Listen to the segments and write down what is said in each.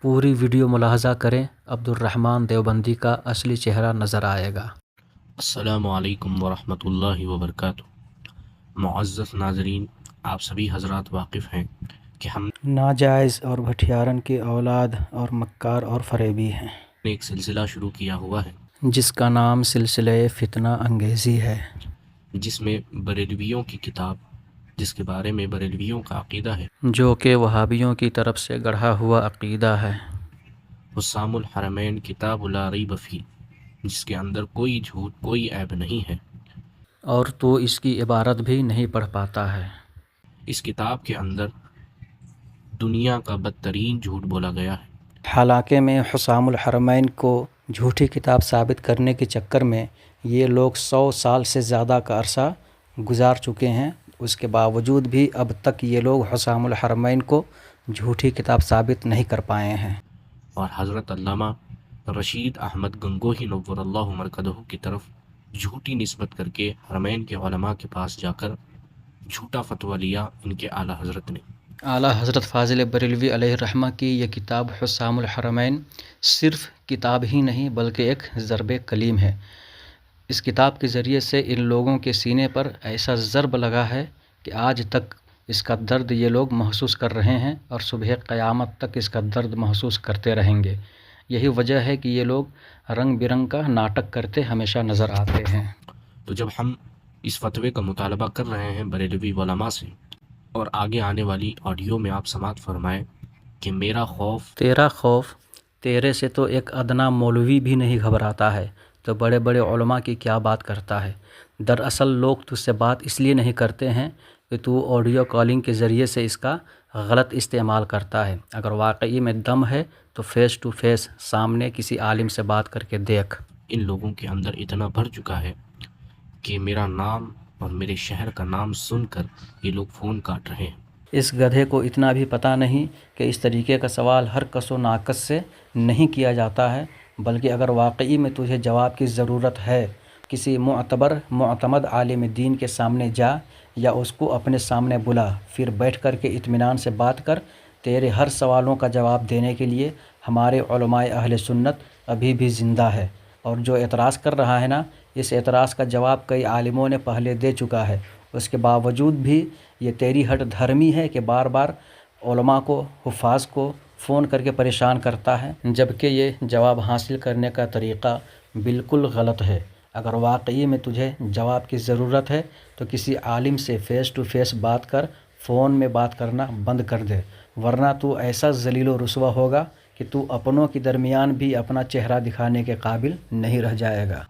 پوری ویڈیو ملاحظہ کریں، عبدالرحمن دیوبندی کا اصلی چہرہ نظر آئے گا۔ السلام علیکم ورحمۃ اللہ وبرکاتہ۔ معزز ناظرین، آپ سبھی حضرات واقف ہیں کہ ہم ناجائز اور بھٹیارن کی اولاد اور مکار اور فریبی ہیں، نے ایک سلسلہ شروع کیا ہوا ہے جس کا نام سلسلہ فتنہ انگیزی ہے، جس میں بریلویوں کی کتاب، جس کے بارے میں بریلویوں کا عقیدہ ہے، جو کہ وہابیوں کی طرف سے گڑھا ہوا عقیدہ ہے، حسام الحرمین کتاب لا ریب فیہ، جس کے اندر کوئی جھوٹ، کوئی عیب نہیں ہے۔ اور تو اس کی عبارت بھی نہیں پڑھ پاتا ہے۔ اس کتاب کے اندر دنیا کا بدترین جھوٹ بولا گیا ہے۔ حالانکہ میں حسام الحرمین کو جھوٹی کتاب ثابت کرنے کے چکر میں یہ لوگ 100 سال سے زیادہ کا عرصہ گزار چکے ہیں، اس کے باوجود بھی اب تک یہ لوگ حسام الحرمین کو جھوٹی کتاب ثابت نہیں کر پائے ہیں۔ اور حضرت علامہ رشید احمد گنگوہی نور اللہ مرکزہ کی طرف جھوٹی نسبت کر کے حرمین کے علماء کے پاس جا کر جھوٹا فتویٰ لیا ان کے اعلیٰ حضرت نے۔ اعلیٰ حضرت فاضل بریلوی علیہ الرحمہ کی یہ کتاب حسام الحرمین صرف کتاب ہی نہیں بلکہ ایک ضرب کلیم ہے۔ اس کتاب کے ذریعے سے ان لوگوں کے سینے پر ایسا ضرب لگا ہے کہ آج تک اس کا درد یہ لوگ محسوس کر رہے ہیں اور صبح قیامت تک اس کا درد محسوس کرتے رہیں گے۔ یہی وجہ ہے کہ یہ لوگ رنگ برنگ کا ناٹک کرتے ہمیشہ نظر آتے ہیں۔ تو جب ہم اس فتوے کا مطالبہ کر رہے ہیں بریلوی علماء سے، اور آگے آنے والی آڈیو میں آپ سماعت فرمائیں کہ میرا خوف تیرا خوف، تیرے سے تو ایک ادنا مولوی بھی نہیں گھبراتا ہے، تو بڑے بڑے علماء کی کیا بات کرتا ہے۔ دراصل لوگ تجھ سے بات اس لیے نہیں کرتے ہیں کہ تو آڈیو کالنگ کے ذریعے سے اس کا غلط استعمال کرتا ہے۔ اگر واقعی میں دم ہے تو فیس ٹو فیس سامنے کسی عالم سے بات کر کے دیکھ۔ ان لوگوں کے اندر اتنا بھر چکا ہے کہ میرا نام اور میرے شہر کا نام سن کر یہ لوگ فون کاٹ رہے ہیں۔ اس گدھے کو اتنا بھی پتہ نہیں کہ اس طریقے کا سوال ہر کس و ناقص سے نہیں کیا جاتا ہے، بلکہ اگر واقعی میں تجھے جواب کی ضرورت ہے، کسی معتبر معتمد عالم دین کے سامنے جا یا اس کو اپنے سامنے بلا، پھر بیٹھ کر کے اطمینان سے بات کر۔ تیرے ہر سوالوں کا جواب دینے کے لیے ہمارے علماء اہل سنت ابھی بھی زندہ ہے، اور جو اعتراض کر رہا ہے نا، اس اعتراض کا جواب کئی عالموں نے پہلے دے چکا ہے۔ اس کے باوجود بھی یہ تیری ہٹ دھرمی ہے کہ بار بار علماء کو، حفاظ کو فون کر کے پریشان کرتا ہے، جبکہ یہ جواب حاصل کرنے کا طریقہ بالکل غلط ہے۔ اگر واقعی میں تجھے جواب کی ضرورت ہے تو کسی عالم سے فیس ٹو فیس بات کر، فون میں بات کرنا بند کر دے، ورنہ تو ایسا ذلیل و رسوا ہوگا کہ تو اپنوں کے درمیان بھی اپنا چہرہ دکھانے کے قابل نہیں رہ جائے گا۔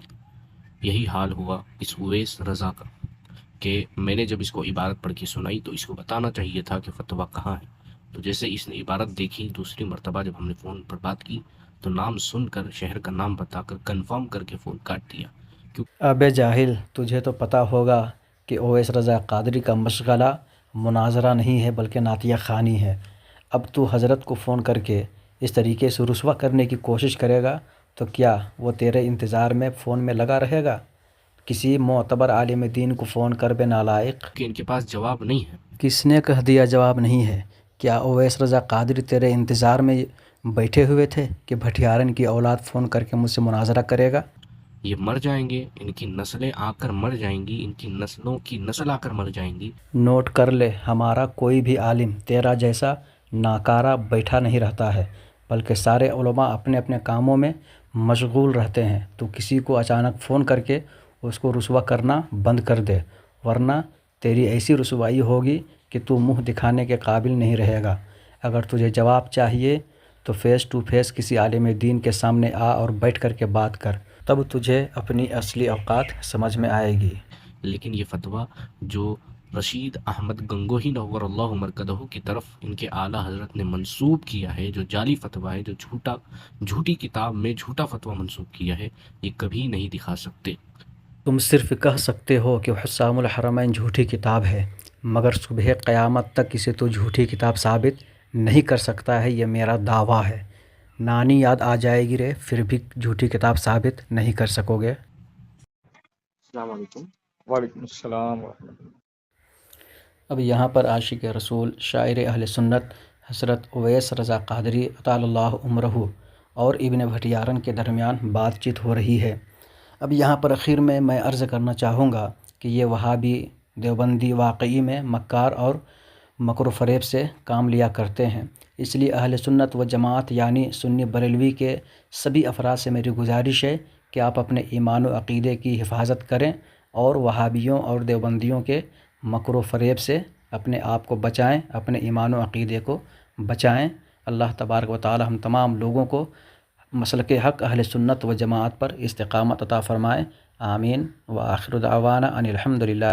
یہی حال ہوا اس اویس رضا کا کہ میں نے جب اس کو عبارت پڑھ کے سنائی تو اس کو بتانا چاہیے تھا کہ فتویٰ کہاں ہے۔ تو جیسے اس نے عبارت دیکھی، دوسری مرتبہ جب ہم نے فون پر بات کی تو نام سن کر، شہر کا نام بتا کر کنفرم کر کے فون کاٹ دیا۔ ابے جاہل، تجھے تو پتہ ہوگا کہ اویس رضا قادری کا مشغلہ مناظرہ نہیں ہے بلکہ نعتیہ خوانی ہے۔ اب تو حضرت کو فون کر کے اس طریقے سے رسوا کرنے کی کوشش کرے گا تو کیا وہ تیرے انتظار میں فون میں لگا رہے گا؟ کسی معتبر عالم دین کو فون کر بے نالائق۔ کہ ان کے پاس جواب نہیں ہے۔ کس نے کہہ دیا جواب نہیں ہے؟ کیا اویس رضا قادری تیرے انتظار میں بیٹھے ہوئے تھے کہ بھٹیارن کی اولاد فون کر کے مجھ سے مناظرہ کرے گا؟ یہ مر جائیں گے، ان کی نسلیں آ کر مر جائیں گی، ان کی نسلوں کی نسل آ کر مر جائیں گی۔ نوٹ کر لے، ہمارا کوئی بھی عالم تیرا جیسا ناکارہ بیٹھا نہیں رہتا ہے، بلکہ سارے علماء اپنے اپنے کاموں میں مشغول رہتے ہیں۔ تو کسی کو اچانک فون کر کے اس کو رسوا کرنا بند کر دے، ورنہ تیری ایسی رسوائی ہوگی کہ تو منہ دکھانے کے قابل نہیں رہے گا۔ اگر تجھے جواب چاہیے تو فیس ٹو فیس کسی عالم دین کے سامنے آ اور بیٹھ کر کے بات کر، تب تجھے اپنی اصلی اوقات سمجھ میں آئے گی۔ لیکن یہ فتویٰ جو رشید احمد گنگوہی نور اللہ مرکزہ کی طرف ان کے اعلیٰ حضرت نے منسوب کیا ہے، جو جعلی فتویٰ ہے، جو جھوٹی کتاب میں جھوٹا فتویٰ منسوب کیا ہے، یہ کبھی نہیں دکھا سکتے۔ تم صرف کہہ سکتے ہو کہ حسام الحرمین جھوٹی کتاب ہے، مگر صبح قیامت تک اسے تو جھوٹی کتاب ثابت نہیں کر سکتا ہے، یہ میرا دعویٰ ہے۔ نانی یاد آ جائے گی رے، پھر بھی جھوٹی کتاب ثابت نہیں کر سکو گے۔ السلام علیکم۔ وعلیکم السلام ورحمۃ اللہ۔ اب یہاں پر عاشق رسول، شاعر اہل سنت حضرت اویس رضا قادری اطال اللہ عمرہ اور ابن بھٹیارن کے درمیان بات چیت ہو رہی ہے۔ اب یہاں پر اخیر میں عرض کرنا چاہوں گا کہ یہ وہابی دیوبندی واقعی میں مکار اور مکر و فریب سے کام لیا کرتے ہیں۔ اس لیے اہل سنت و جماعت یعنی سنی بریلوی کے سبھی افراد سے میری گزارش ہے کہ آپ اپنے ایمان و عقیدے کی حفاظت کریں اور وہابیوں اور دیوبندیوں کے مکر و فریب سے اپنے آپ کو بچائیں، اپنے ایمان و عقیدے کو بچائیں۔ اللہ تبارک و تعالی ہم تمام لوگوں کو مسلک حق اہل سنت و جماعت پر استقامت عطا فرمائے، آمین۔ وآخر دعوانا ان الحمد للہ۔